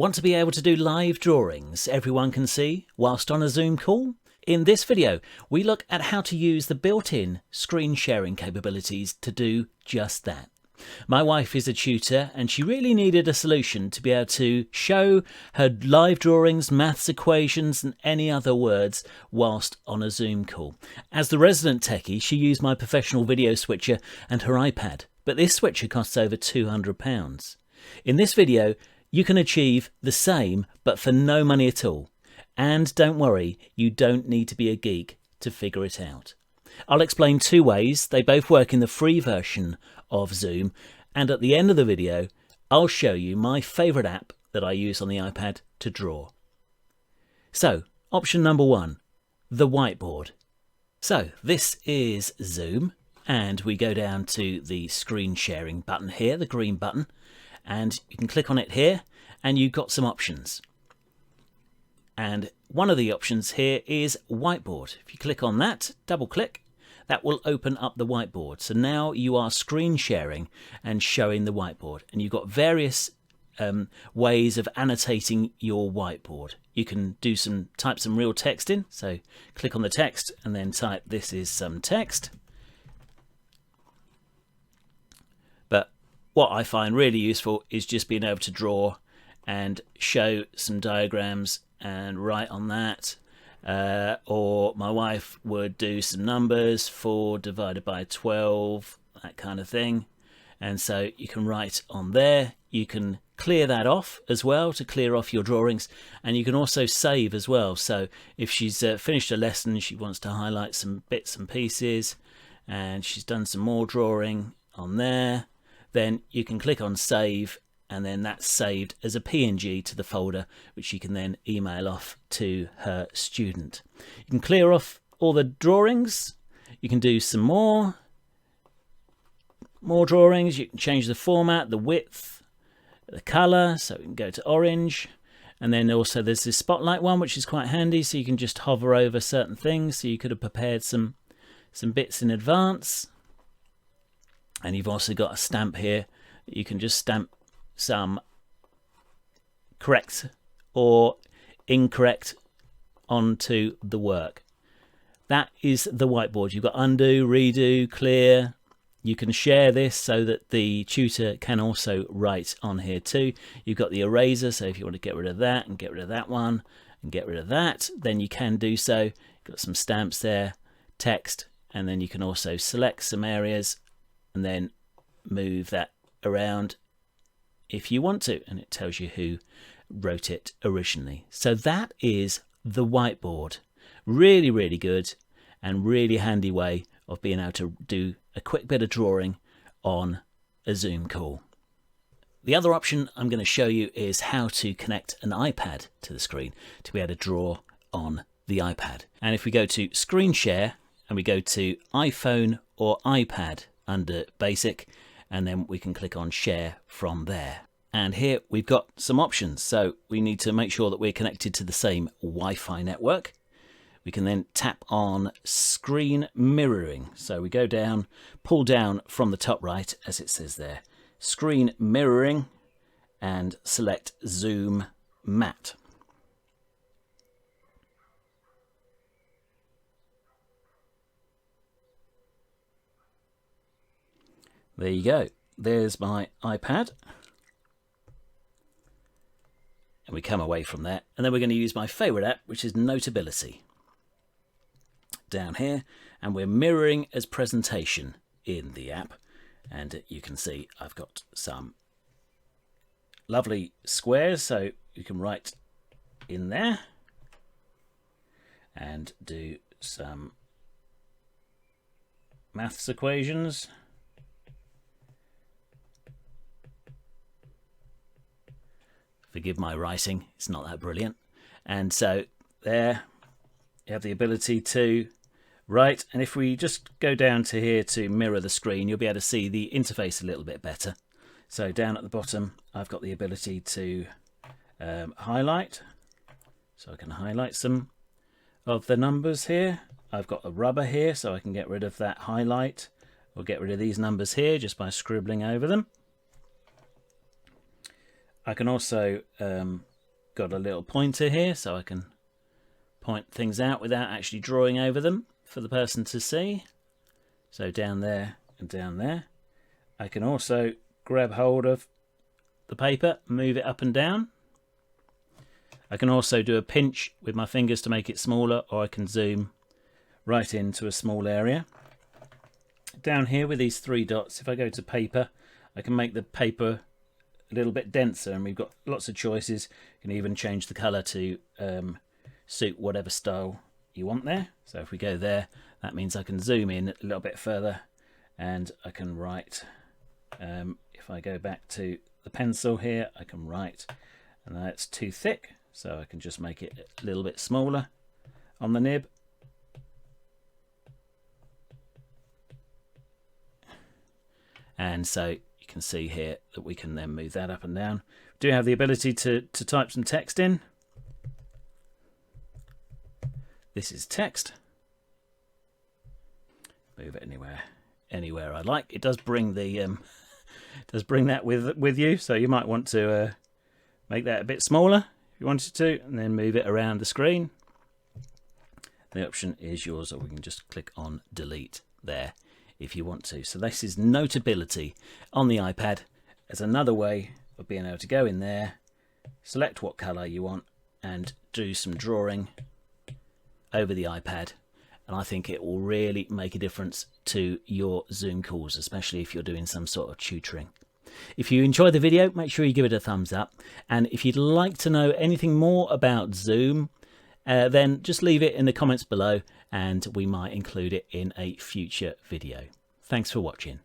Want to be able to do live drawings everyone can see whilst on a Zoom call? In this video, we look at how to use the built-in screen sharing capabilities to do just that. My wife is a tutor and she really needed a solution to be able to show her live drawings, maths equations and any other words whilst on a Zoom call. As the resident techie, she used my professional video switcher and her iPad, but this switcher costs over £200. In this video, you can achieve the same but for no money at all. And don't worry, you don't need to be a geek to figure it out. I'll explain two ways. They both work in the free version of Zoom, and at the end of the video I'll show you my favourite app that I use on the iPad to draw. So, option number one, the whiteboard. So this is Zoom, and we go down to the screen sharing button here, the green button, and you can click on it here and you've got some options. And one of the options here is whiteboard. If you click on that, double click, that will open up the whiteboard. So now you are screen sharing and showing the whiteboard, and you've got various ways of annotating your whiteboard. You can type some real text in. So click on the text and then type "this is some text." But what I find really useful is just being able to draw and show some diagrams and write on that. Or my wife would do some numbers, 4 divided by 12, that kind of thing. And so you can write on there. You can clear that off as well to clear off your drawings, and you can also save as well. So if she's finished a lesson, she wants to highlight some bits and pieces, and she's done some more drawing on there, then you can click on save, and then that's saved as a PNG to the folder, which you can then email off to her student. You can clear off all the drawings. You can do some more drawings. You can change the format, the width, the color. So we can go to orange. And then also there's this spotlight one, which is quite handy. So you can just hover over certain things. So you could have prepared some bits in advance. And you've also got a stamp here. You can just stamp some correct or incorrect onto the work. That is the whiteboard. You've got undo, redo, clear. You can share this so that the tutor can also write on here too. You've got the eraser, so if you want to get rid of that and get rid of that one and get rid of that, then you can do so. You've got some stamps there, text, and then you can also select some areas and then move that around if you want to, and it tells you who wrote it originally. So that is the whiteboard. Really, really good and really handy way of being able to do a quick bit of drawing on a Zoom call. The other option I'm going to show you is how to connect an iPad to the screen to be able to draw on the iPad. And if we go to screen share and we go to iPhone or iPad under basic, and then we can click on share from there. And here we've got some options. So we need to make sure that we're connected to the same Wi-Fi network. We can then tap on screen mirroring. So we go down, pull down from the top right, as it says there, screen mirroring, and select Zoom Matte. There you go. There's my iPad. And we come away from that. And then we're going to use my favourite app, which is Notability. Down here. And we're mirroring as presentation in the app. And you can see I've got some lovely squares. So you can write in there. And do some maths equations. Forgive my writing, it's not that brilliant. And so there you have the ability to write. And if we just go down to here to mirror the screen, you'll be able to see the interface a little bit better. So down at the bottom, I've got the ability to highlight. So I can highlight some of the numbers here. I've got a rubber here, so I can get rid of that highlight or get rid of these numbers here just by scribbling over them. I can also got a little pointer here so I can point things out without actually drawing over them for the person to see. So down there and down there. I can also grab hold of the paper, move it up and down. I can also do a pinch with my fingers to make it smaller, or I can zoom right into a small area. Down here with these three dots, if I go to paper, I can make the paper a little bit denser, and we've got lots of choices. You can even change the colour to suit whatever style you want there. So if we go there, that means I can zoom in a little bit further, and I can write. If I go back to the pencil here, I can write, and that's too thick, so I can just make it a little bit smaller on the nib. And so you can see here that we can then move that up and down. We do have the ability to type some text in. This is text. Move it anywhere I like. It does bring the bring that with you, so you might want to make that a bit smaller if you wanted to, and then move it around the screen. The option is yours, or we can just click on delete there if you want to. So this is Notability on the iPad as another way of being able to go in there, select what colour you want, and do some drawing over the iPad. And I think it will really make a difference to your Zoom calls, especially if you're doing some sort of tutoring. If you enjoyed the video, make sure you give it a thumbs up. And if you'd like to know anything more about Zoom, then just leave it in the comments below and we might include it in a future video. Thanks for watching.